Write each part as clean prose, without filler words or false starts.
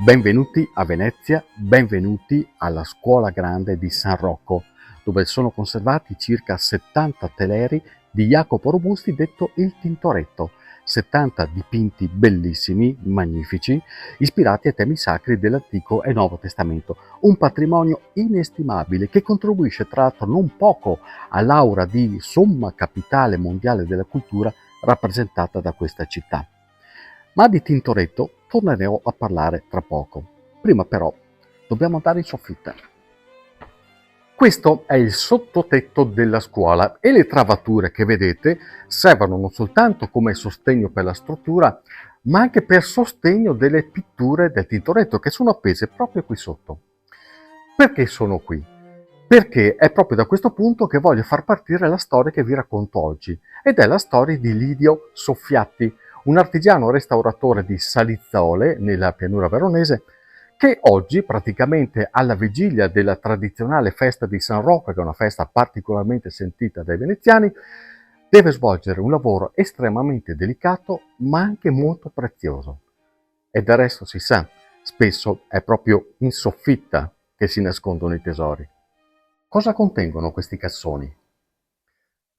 Benvenuti a Venezia, benvenuti alla Scuola Grande di San Rocco, dove sono conservati circa 70 teleri di Jacopo Robusti, detto il Tintoretto, 70 dipinti bellissimi, magnifici, ispirati ai temi sacri dell'Antico e Nuovo Testamento. Un patrimonio inestimabile che contribuisce tra l'altro non poco all'aura di somma capitale mondiale della cultura rappresentata da questa città. Ma di Tintoretto torneremo a parlare tra poco. Prima però dobbiamo andare in soffitta. Questo è il sottotetto della scuola e le travature che vedete servono non soltanto come sostegno per la struttura, ma anche per sostegno delle pitture del Tintoretto che sono appese proprio qui sotto. Perché sono qui? Perché è proprio da questo punto che voglio far partire la storia che vi racconto oggi, ed è la storia di Lidio Soffiatti, un artigiano restauratore di Salizzole, nella pianura veronese, che oggi, praticamente alla vigilia della tradizionale festa di San Rocco, che è una festa particolarmente sentita dai veneziani, deve svolgere un lavoro estremamente delicato, ma anche molto prezioso. E del resto si sa, spesso è proprio in soffitta che si nascondono i tesori. Cosa contengono questi cassoni?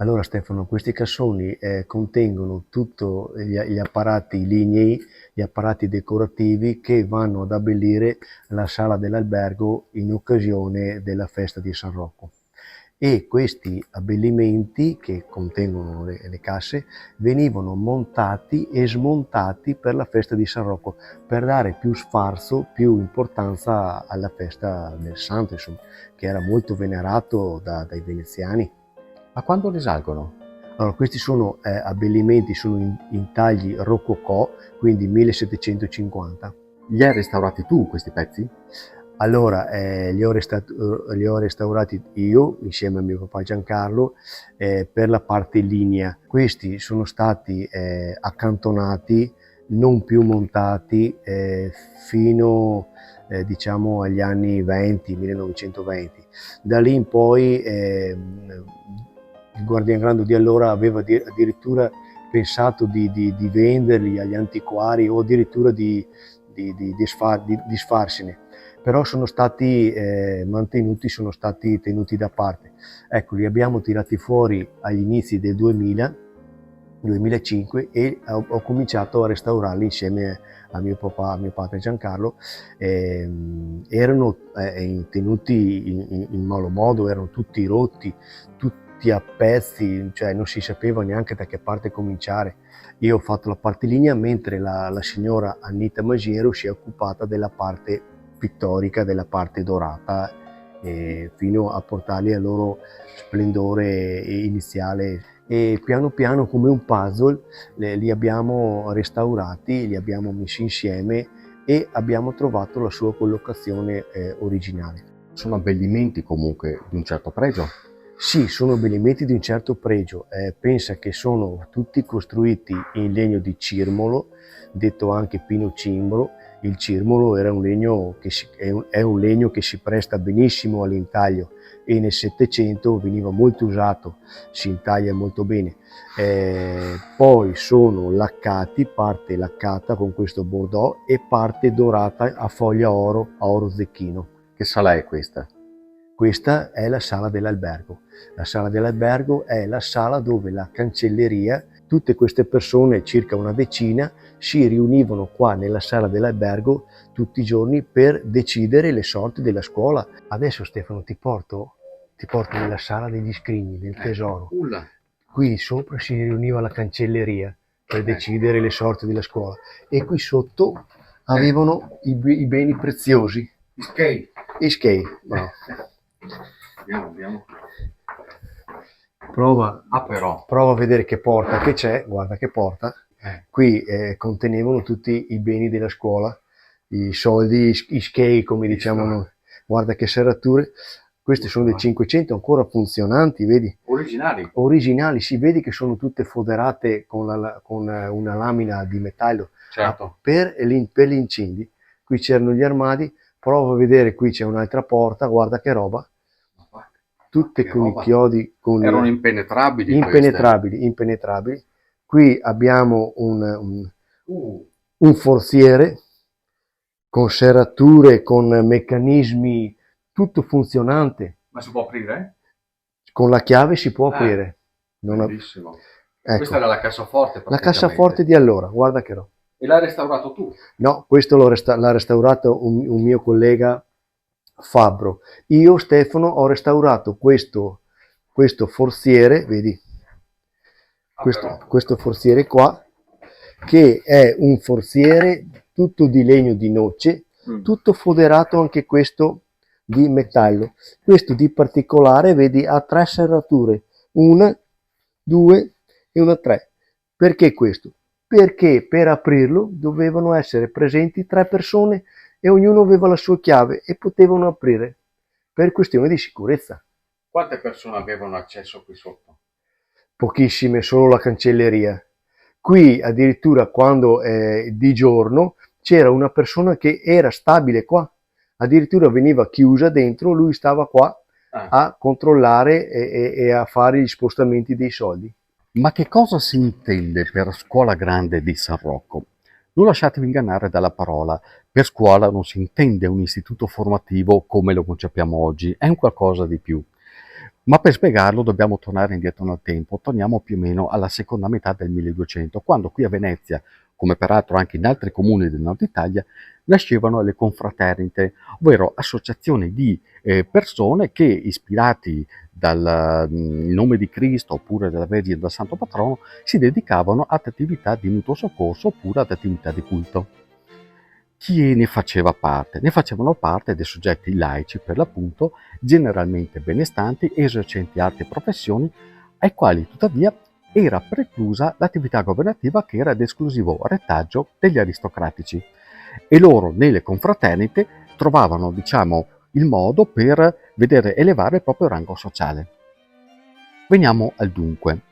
Allora Stefano, questi cassoni contengono tutti gli apparati lignei, gli apparati decorativi che vanno ad abbellire la sala dell'albergo in occasione della festa di San Rocco. E questi abbellimenti, che contengono le casse, venivano montati e smontati per la festa di San Rocco, per dare più sfarzo, più importanza alla festa del santo, insomma, che era molto venerato dai veneziani. A quando risalgono? Allora, questi sono abbellimenti, sono in tagli rococò, quindi 1750. Li hai restaurati tu questi pezzi? Allora, li ho restaurati io, insieme a mio papà Giancarlo, per la parte lignea. Questi sono stati accantonati, non più montati, fino diciamo agli anni 20, 1920. Da lì in poi il guardiangrando di allora aveva addirittura pensato di venderli agli antiquari o addirittura di sfarsene, però sono stati mantenuti, sono stati tenuti da parte. Ecco, li abbiamo tirati fuori agli inizi del 2005 e ho cominciato a restaurarli insieme a mio papà, a mio padre Giancarlo. Erano tenuti in malo modo, erano tutti rotti, tutti a pezzi, cioè non si sapeva neanche da che parte cominciare. Io ho fatto la parte lignea, mentre la signora Annita Magiero si è occupata della parte pittorica, della parte dorata, fino a portarli al loro splendore iniziale. E piano piano, come un puzzle, li abbiamo restaurati, li abbiamo messi insieme e abbiamo trovato la sua collocazione originale. Sono abbellimenti comunque di un certo pregio? Sì, sono abbellimenti di un certo pregio. Pensa che sono tutti costruiti in legno di cirmolo, detto anche pino cimbro. Il cirmolo era un legno è un legno che si presta benissimo all'intaglio e nel Settecento veniva molto usato, si intaglia molto bene. Poi sono laccati, parte laccata con questo bordeaux e parte dorata a foglia oro, a oro zecchino. Che sala è questa? Questa è la sala dell'albergo. La sala dell'albergo è la sala dove la cancelleria, tutte queste persone, circa una decina, si riunivano qua nella sala dell'albergo tutti i giorni per decidere le sorti della scuola. Adesso Stefano ti porto nella sala degli scrigni, del tesoro. Qui sopra si riuniva la cancelleria per decidere le sorti della scuola e qui sotto avevano i beni preziosi. Ischei, bravo. Andiamo. Prova a vedere che porta che c'è, guarda che porta. Qui contenevano tutti i beni della scuola, i soldi, i skei come diciamo noi. Guarda che serrature, queste sono del 500 ancora funzionanti, vedi? Originali, si vedi che sono tutte foderate con una lamina di metallo. Certo. Per gli incendi. Qui c'erano gli armadi, prova a vedere, qui c'è un'altra porta, guarda che roba. Tutte con i chiodi, erano impenetrabili. Impenetrabili. Qui abbiamo un forziere con serrature, con meccanismi, tutto funzionante. Ma si può aprire? Con la chiave si può aprire. Non ha- Bellissimo. Questa Ecco, era la cassaforte la praticamente. cassaforte di allora, guarda che roba. E l'hai restaurato tu? No, questo l'ha restaurato un mio collega fabbro. Io, Stefano, ho restaurato questo forziere, vedi, Però. questo forziere qua, che è un forziere tutto di legno di noce, tutto foderato anche questo di metallo. Questo di particolare, vedi, ha 3 serrature, una, 2 e una 3. Perché questo? Perché per aprirlo dovevano essere presenti 3 persone e ognuno aveva la sua chiave e potevano aprire per questione di sicurezza. Quante persone avevano accesso qui sotto? Pochissime, solo la cancelleria. Qui addirittura quando è di giorno c'era una persona che era stabile qua, addirittura veniva chiusa dentro, lui stava qua a controllare e a fare gli spostamenti dei soldi. Ma che cosa si intende per scuola grande di San Rocco? Non lasciatevi ingannare dalla parola. Per scuola non si intende un istituto formativo come lo concepiamo oggi, è un qualcosa di più. Ma per spiegarlo dobbiamo tornare indietro nel tempo, torniamo più o meno alla seconda metà del 1200, quando qui a Venezia, come peraltro anche in altri comuni del nord Italia, nascevano le confraternite, ovvero associazioni di persone che, ispirati dal nome di Cristo oppure della Vergine del Santo Patrono, si dedicavano ad attività di mutuo soccorso oppure ad attività di culto. Chi ne faceva parte? Ne facevano parte dei soggetti laici, per l'appunto, generalmente benestanti, esercenti arti e professioni, ai quali tuttavia era preclusa l'attività governativa che era ad esclusivo retaggio degli aristocratici. E loro, nelle confraternite, trovavano, diciamo, il modo per vedere elevare il proprio rango sociale. Veniamo al dunque.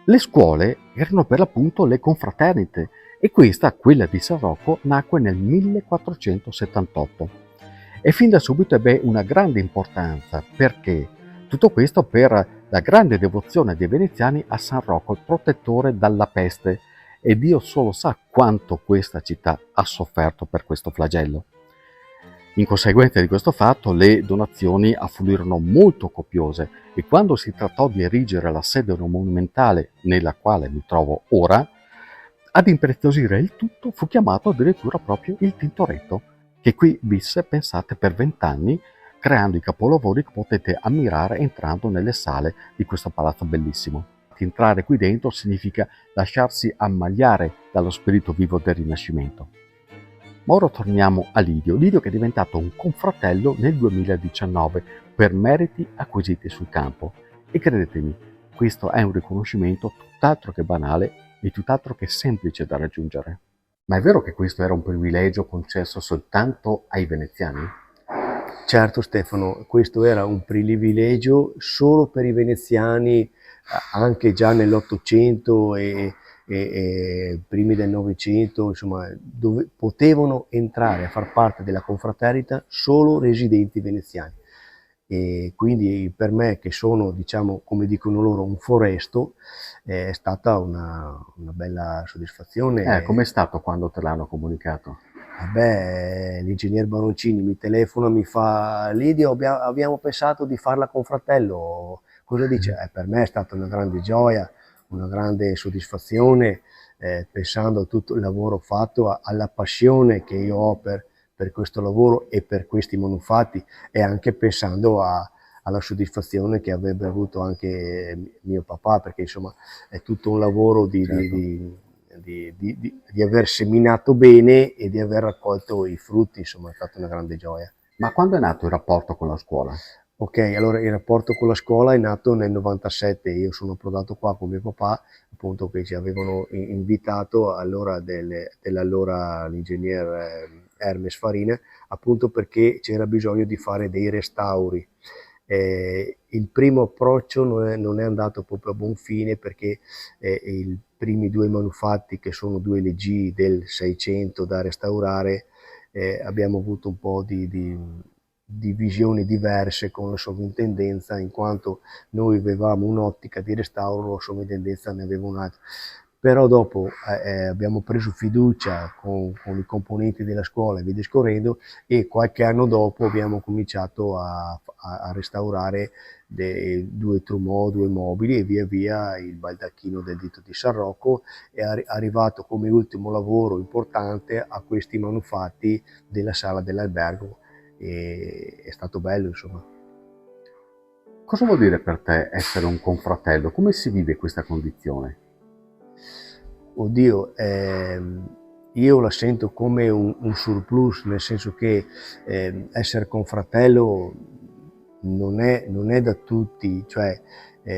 Le scuole erano per l'appunto le confraternite e questa, quella di San Rocco, nacque nel 1478 e fin da subito ebbe una grande importanza perché tutto questo per la grande devozione dei veneziani a San Rocco, il protettore dalla peste, e Dio solo sa quanto questa città ha sofferto per questo flagello. In conseguenza di questo fatto le donazioni affluirono molto copiose e quando si trattò di erigere la sede monumentale nella quale mi trovo ora, ad impreziosire il tutto fu chiamato addirittura proprio il Tintoretto, che qui visse, pensate, per 20 anni, creando i capolavori che potete ammirare entrando nelle sale di questo palazzo bellissimo. Entrare qui dentro significa lasciarsi ammaliare dallo spirito vivo del Rinascimento. Ma ora torniamo a Lidio che è diventato un confratello nel 2019 per meriti acquisiti sul campo. E credetemi, questo è un riconoscimento tutt'altro che banale e tutt'altro che semplice da raggiungere. Ma è vero che questo era un privilegio concesso soltanto ai veneziani? Certo Stefano, questo era un privilegio solo per i veneziani, anche già nell'Ottocento e primi del Novecento, insomma, dove potevano entrare a far parte della confraternita solo residenti veneziani. E quindi per me, che sono, diciamo, come dicono loro, un foresto, è stata una bella soddisfazione. Com'è stato quando te l'hanno comunicato? Vabbè, l'ingegner Baroncini mi telefona, mi fa: Lidio, abbiamo pensato di farla con fratello, cosa dice? Per me è stata una grande gioia, una grande soddisfazione, pensando a tutto il lavoro fatto, alla passione che io ho per questo lavoro e per questi manufatti, e anche pensando alla soddisfazione che avrebbe avuto anche mio papà, perché insomma è tutto un lavoro Certo. di aver seminato bene e di aver raccolto i frutti, insomma è stata una grande gioia. Ma quando è nato il rapporto con la scuola? Ok, allora il rapporto con la scuola è nato nel 97, io sono approdato qua con mio papà, appunto che ci avevano invitato allora dell'allora l'ingegner Hermes Farina, appunto perché c'era bisogno di fare dei restauri. Il primo approccio non è andato proprio a buon fine perché i primi due manufatti, che sono due LG del 600 da restaurare, abbiamo avuto un po' di visioni diverse con la sovrintendenza, in quanto noi avevamo un'ottica di restauro, la sovrintendenza ne aveva un'altra. però dopo abbiamo preso fiducia con i componenti della scuola e via discorrendo, e qualche anno dopo abbiamo cominciato a restaurare due trumò, due mobili, e via via il baldacchino del dito di San Rocco è arrivato come ultimo lavoro importante a questi manufatti della sala dell'albergo, e è stato bello, insomma. Cosa vuol dire per te essere un confratello? Come si vive questa condizione? Oddio, io la sento come un surplus, nel senso che essere confratello non è da tutti, cioè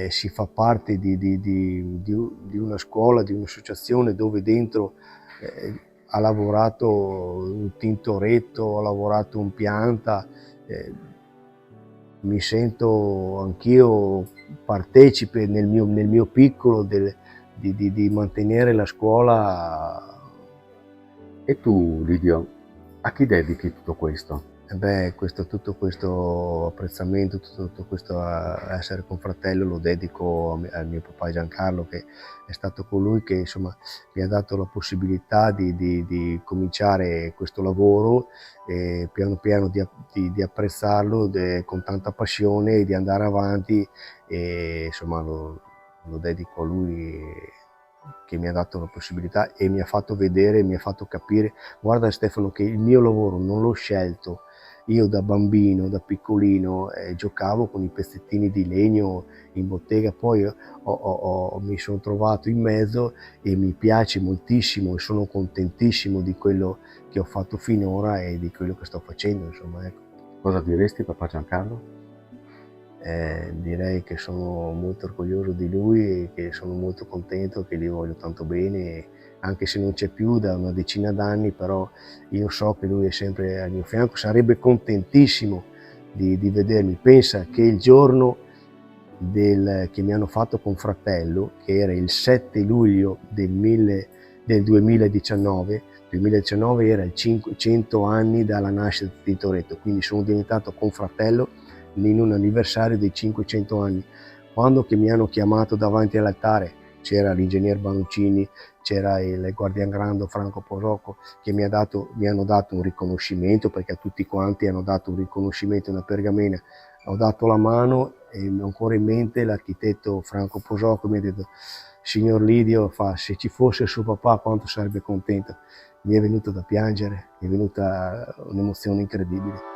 si fa parte di una scuola, di un'associazione dove dentro ha lavorato un tintoretto, ha lavorato un pianta, mi sento anch'io partecipe nel mio piccolo di mantenere la scuola. E tu, Livio, a chi dedichi tutto questo? Tutto questo apprezzamento, tutto questo essere confratello lo dedico al mio papà Giancarlo, che è stato colui che insomma mi ha dato la possibilità di cominciare questo lavoro e piano piano di apprezzarlo con tanta passione e di andare avanti, e insomma lo dedico a lui, che mi ha dato la possibilità e mi ha fatto vedere, mi ha fatto capire: guarda Stefano, che il mio lavoro non l'ho scelto. Io da bambino, da piccolino, giocavo con i pezzettini di legno in bottega, poi mi sono trovato in mezzo e mi piace moltissimo e sono contentissimo di quello che ho fatto finora e di quello che sto facendo, insomma, ecco. Cosa diresti, papà Giancarlo? Direi che sono molto orgoglioso di lui e che sono molto contento, che gli voglio tanto bene, anche se non c'è più da una decina d'anni, però io so che lui è sempre al mio fianco, sarebbe contentissimo di vedermi. Pensa che il giorno che mi hanno fatto confratello, che era il 7 luglio del 2019 era il 500 anni dalla nascita di Tintoretto, quindi sono diventato confratello in un anniversario dei 500 anni. Quando che mi hanno chiamato davanti all'altare, c'era l'ingegner Banuccini, c'era il guardian grando Franco Posocco, che mi hanno dato un riconoscimento, perché a tutti quanti hanno dato un riconoscimento, una pergamena. Ho dato la mano e ho ancora in mente l'architetto Franco Posocco, mi ha detto: signor Livio, se ci fosse suo papà quanto sarebbe contento. Mi è venuto da piangere, mi è venuta un'emozione incredibile.